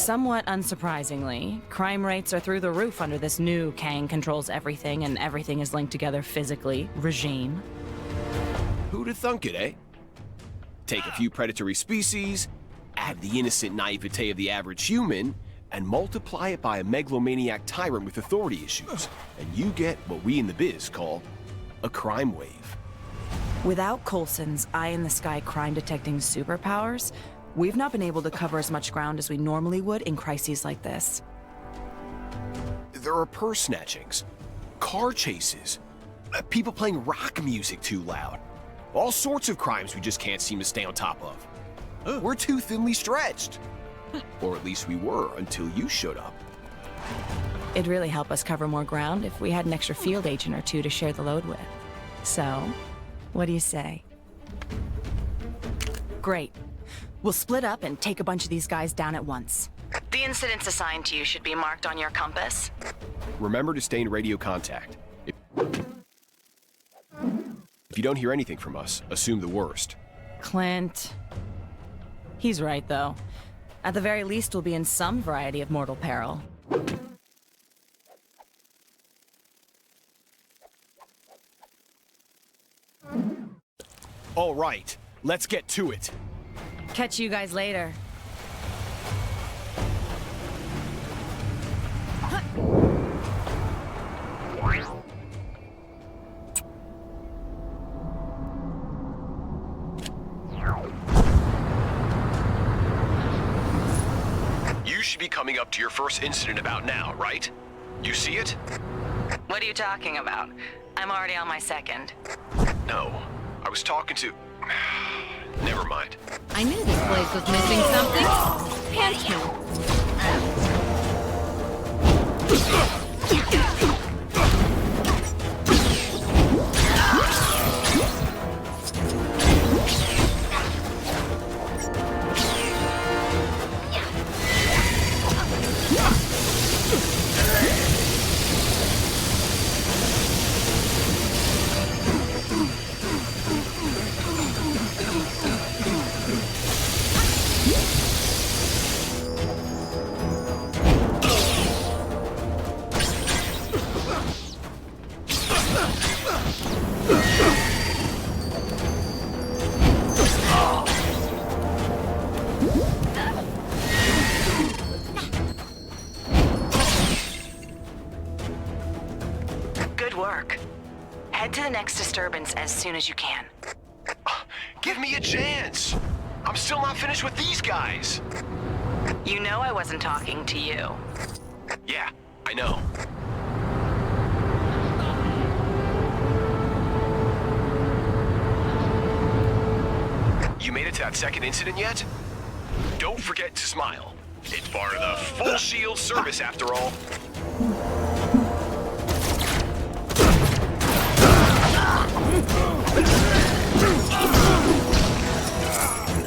Somewhat unsurprisingly, crime rates are through the roof under this new Kang controls everything and everything is linked together physically regime. Who'da thunk it, eh? Take a few predatory species, add the innocent naivete of the average human, and multiply it by a megalomaniac tyrant with authority issues, and you get what we in the biz call a crime wave. Without Coulson's eye-in-the-sky crime-detecting superpowers, we've not been able to cover as much ground as we normally would in crises like this. There are purse snatchings, car chases, people playing rock music too loud. All sorts of crimes we just can't seem to stay on top of. We're too thinly stretched. Or at least we were until you showed up. It'd really help us cover more ground if we had an extra field agent or two to share the load with. So, what do you say? Great. We'll split up and take a bunch of these guys down at once. The incidents assigned to you should be marked on your compass. Remember to stay in radio contact. If you don't hear anything from us, assume the worst. Clint. He's right, though. At the very least, we'll be in some variety of mortal peril. All right, let's get to it. Catch you guys later. You should be coming up to your first incident about now, right? You see it? What are you talking about? I'm already on my second. No, I was talking to... Never mind. I knew this place was missing something. Pants me. Head to the next disturbance as soon as you can. Give me a chance! I'm still not finished with these guys! You know I wasn't talking to you. Yeah, I know. You made it to that second incident yet? Don't forget to smile. It's part of the full shield service after all.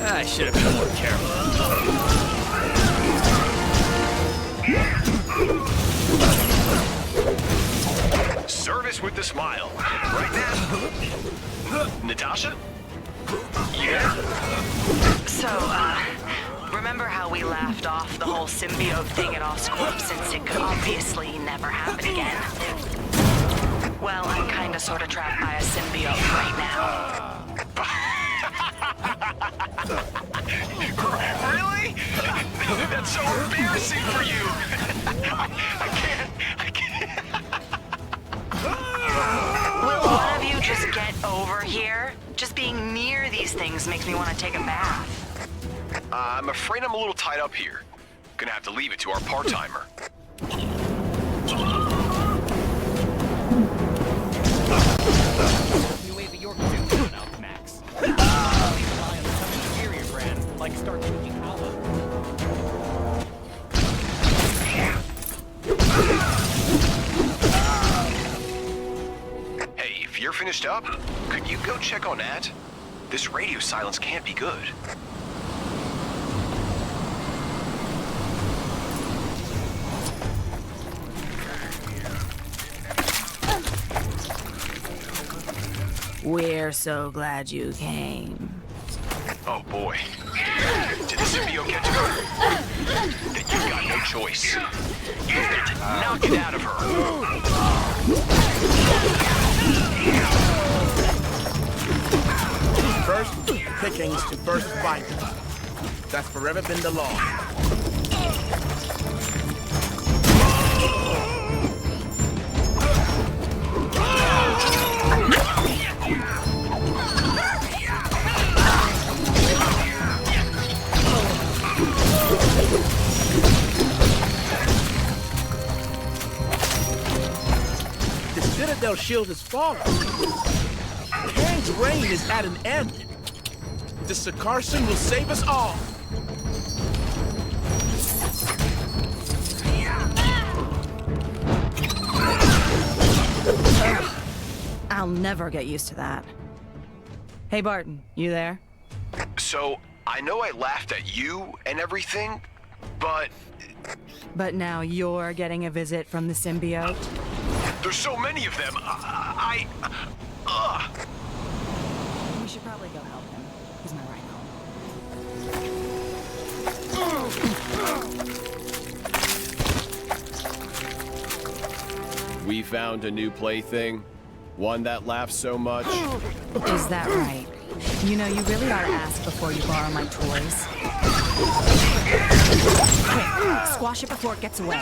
I should have been more careful. Service with the smile. Right now. Natasha? Yeah? So, remember how we laughed off the whole symbiote thing at Oscorp since it could obviously never happen again? Well, I'm kinda sorta trapped by a symbiote right now. Really? That's so embarrassing for you. I can't. Will one of you just get over here? Just being near these things makes me want to take a bath. I'm afraid I'm a little tied up here. Gonna have to leave it to our part-timer. New wave of York Zoo coming out, Max. Please rely on some inferior brands like Start Drinking Hollow. Hey, if you're finished up, could you go check on Nat? This radio silence can't be good. We're so glad you came. Oh boy. Did the symbiote get to her? Then you've got no choice. Knock it out of her. First pickings to first finders. That's forever been the law. The Citadel shield is falling. Kang's reign is at an end. The Skaar will save us all. I'll never get used to that. Hey, Barton, you there? So, I know I laughed at you and everything, but But now you're getting a visit from the symbiote? there's so many of them. We should probably go help him. He's my ride home. We found a new plaything. One that laughs so much. Is that right? You know, you really ought to ask before you borrow my toys. Quick, squash it before it gets away.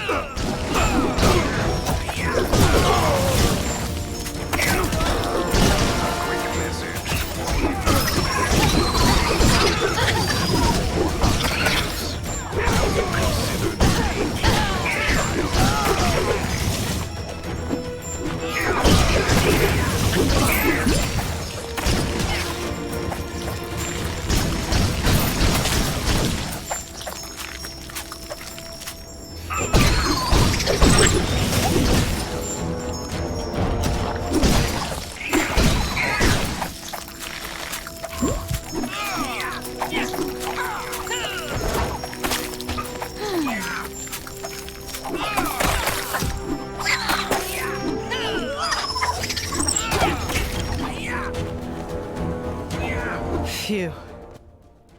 Phew.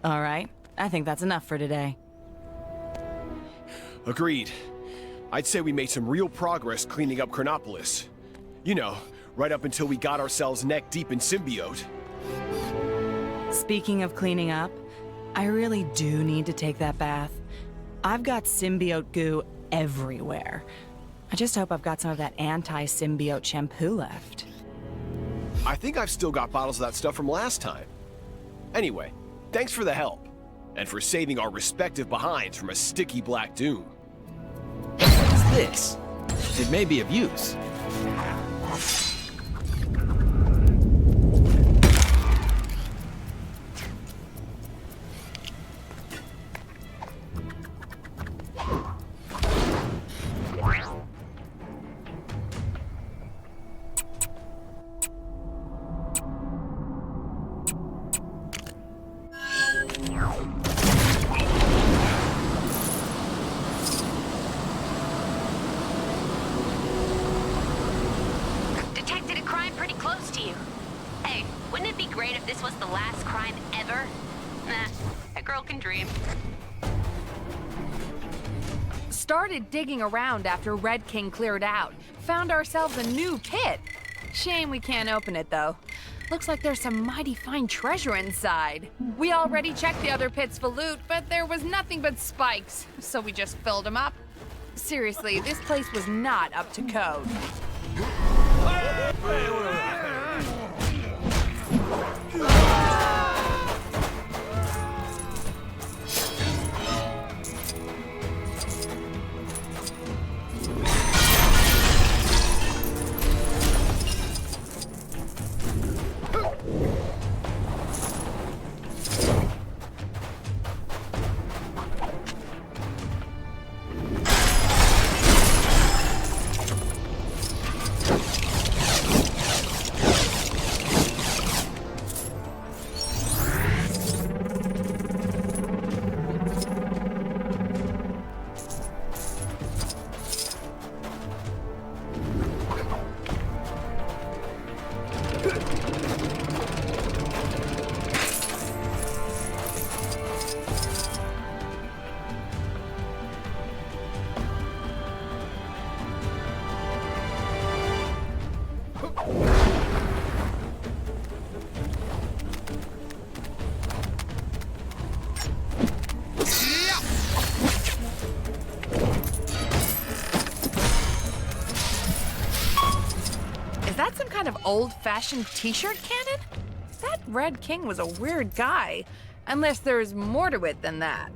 All right, I think that's enough for today. Agreed. I'd say we made some real progress cleaning up Chronopolis. You know, right up until we got ourselves neck deep in symbiote. Speaking of cleaning up, I really do need to take that bath. I've got symbiote goo everywhere. I just hope I've got some of that anti-symbiote shampoo left. I think I've still got bottles of that stuff from last time. Anyway, thanks for the help. And for saving our respective behinds from a sticky black doom. What's this? It may be of use. Detected a crime pretty close to you. Hey, wouldn't it be great if this was the last crime ever? Nah, a girl can dream. Started digging around after Red King cleared out. Found ourselves a new pit. Shame we can't open it, though. Looks like there's some mighty fine treasure inside. We already checked the other pits for loot, but there was nothing but spikes, so we just filled them up. Seriously, this place was not up to code. old-fashioned t-shirt cannon? That Red King was a weird guy. Unless there's more to it than that.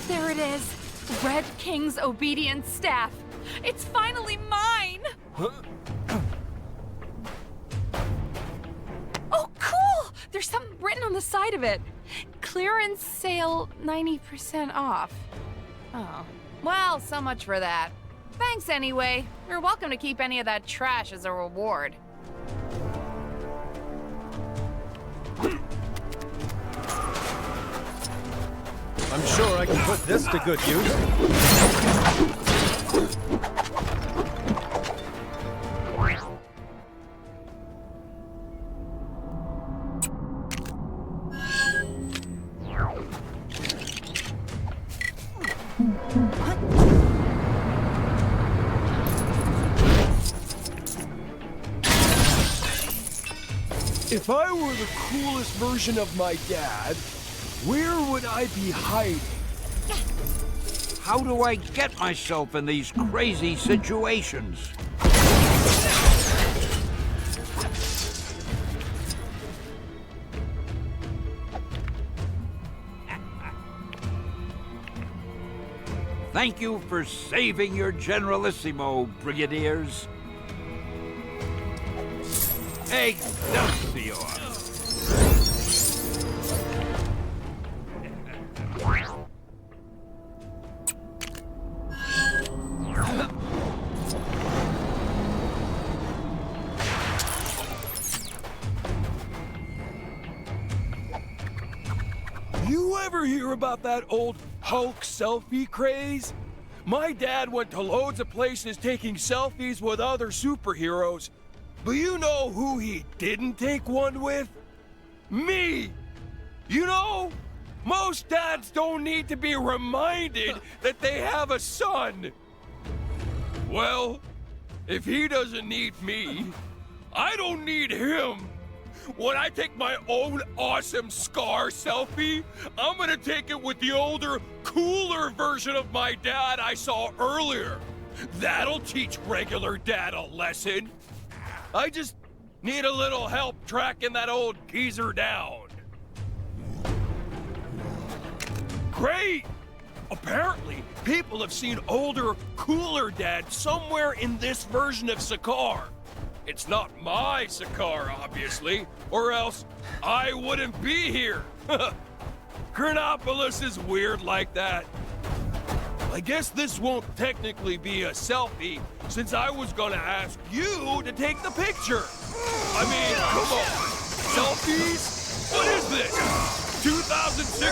There it is. Red King's obedient staff. It's finally mine! Oh, cool! There's something written on the side of it. Clearance sale 90% off. Oh. Well, so much for that. Thanks anyway. You're welcome to keep any of that trash as a reward. I'm sure I can put this to good use. If I were the coolest version of my dad, where would I be hiding? How do I get myself in these crazy situations? Thank you for saving your Generalissimo, Brigadiers. Excelsior! You ever hear about that old Hulk selfie craze? My dad went to loads of places taking selfies with other superheroes. But you know who he didn't take one with? Me! You know, most dads don't need to be reminded that they have a son. Well, if he doesn't need me, I don't need him. When I take my own awesome Skaar selfie, I'm gonna take it with the older, cooler version of my dad I saw earlier. That'll teach regular dad a lesson. I just need a little help tracking that old geezer down. Great! Apparently, people have seen older, cooler dad somewhere in this version of Skaar. It's not my Skaar, obviously, or else I wouldn't be here. Chronopolis is weird like that. I guess this won't technically be a selfie, since I was gonna ask you to take the picture. I mean, come on. Selfies? What is this? 2016?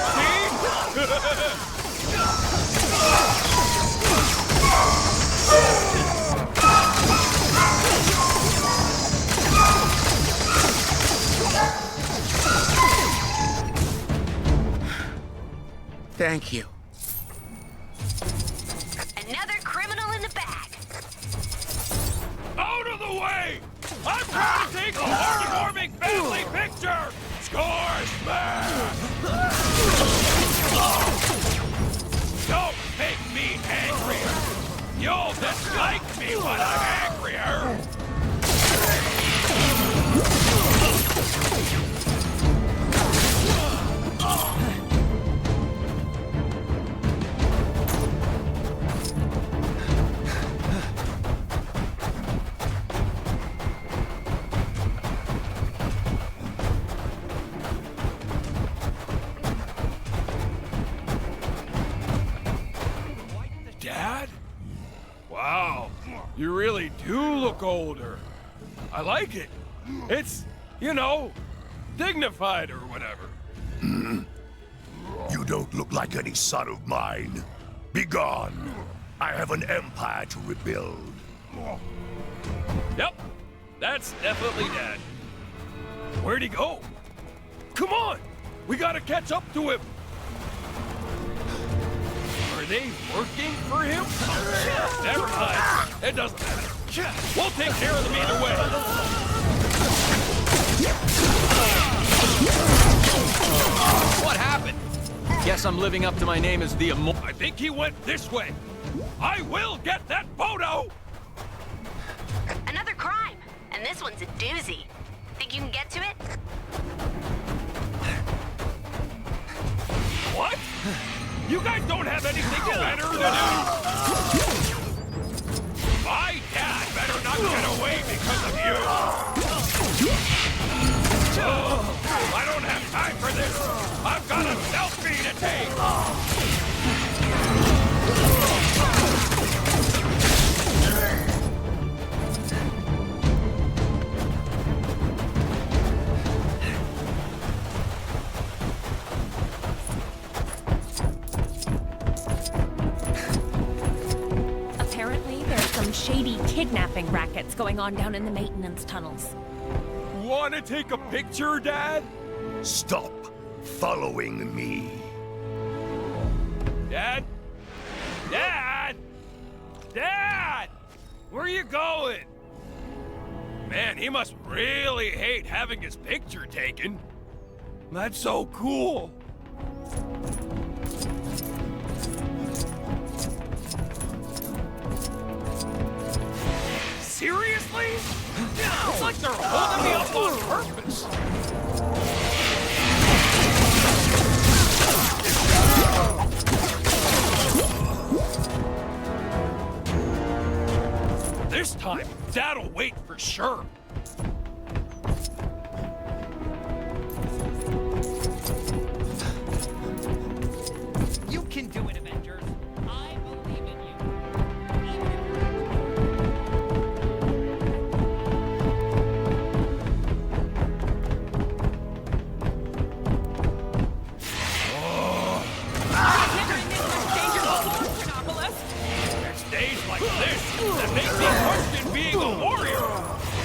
Thank you. Another criminal in the bag. Out of the way! I'm trying to take a heartwarming family picture! Skaar smash! Don't make me angrier! You'll dislike me when I'm angrier! Dad? Wow, you really do look older. I like it. It's, you know, dignified or whatever. You don't look like any son of mine. Be gone. I have an empire to rebuild. Yep, that's definitely Dad. Where'd he go? Come on! We gotta catch up to him! Are they working for him? Never mind. It doesn't matter. We'll take care of them either way. What happened? Guess I'm living up to my name as the Immortal. I think he went this way. I will get that photo! Another crime, and this one's a doozy. Think you can get to it? What? You guys don't have anything better to do? My dad better not get away because of you! I don't have time for this! I've got a selfie to take! Apparently, there's some shady kidnapping rackets going on down in the maintenance tunnels. Wanna take a picture, Dad? Stop following me. Dad? Dad! Dad! Where are you going? Man, he must really hate having his picture taken. That's so cool. Seriously? It's like they're holding me up on purpose. This time, Dad'll wait for sure. You can do it, Avengers. I believe in you. It's days like this that make me question being a warrior.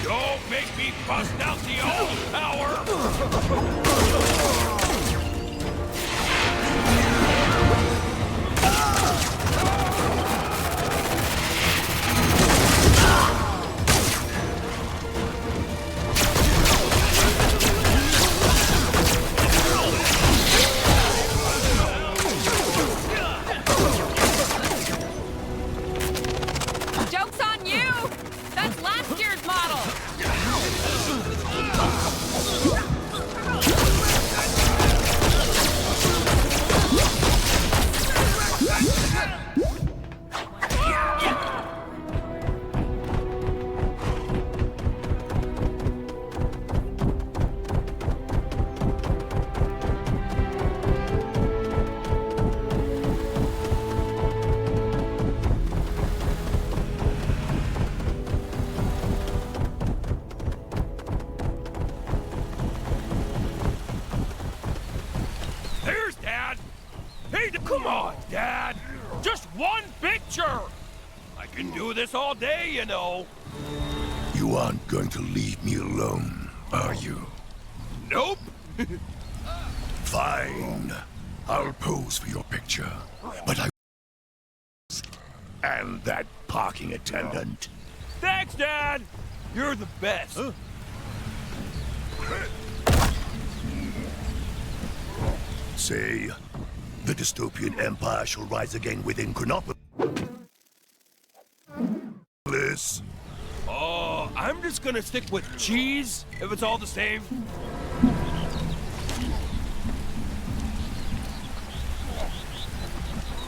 Don't make me bust out the old power. Joke's on you! That's last year's model! There's Dad. Hey, come on, Dad. Just one picture. I can do this all day, you know. You aren't going to leave me alone, are you? Nope. Fine. I'll pose for your picture. But I... And that parking attendant. Thanks, Dad. You're the best. Say, the dystopian empire shall rise again within Chronopolis. I'm just gonna stick with cheese, if it's all the same.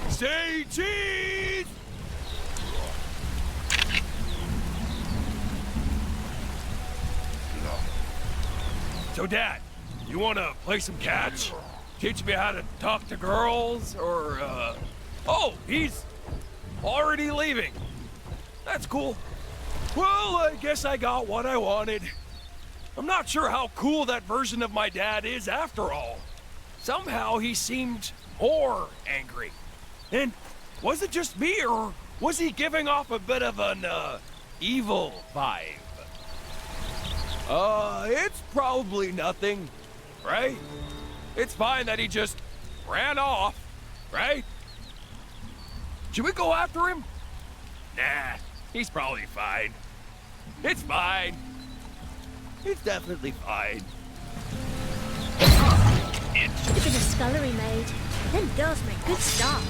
Say cheese! So, Dad, you wanna play some catch? Teach me how to talk to girls, or, Oh, he's already leaving. That's cool. Well, I guess I got what I wanted. I'm not sure how cool that version of my dad is after all. Somehow he seemed more angry. And was it just me, or was he giving off a bit of an, evil vibe? It's probably nothing, right? It's fine that he just ran off, right? Should we go after him? Nah, he's probably fine. It's fine. It's definitely fine. Look at the scullery maid. Them girls make good stuff.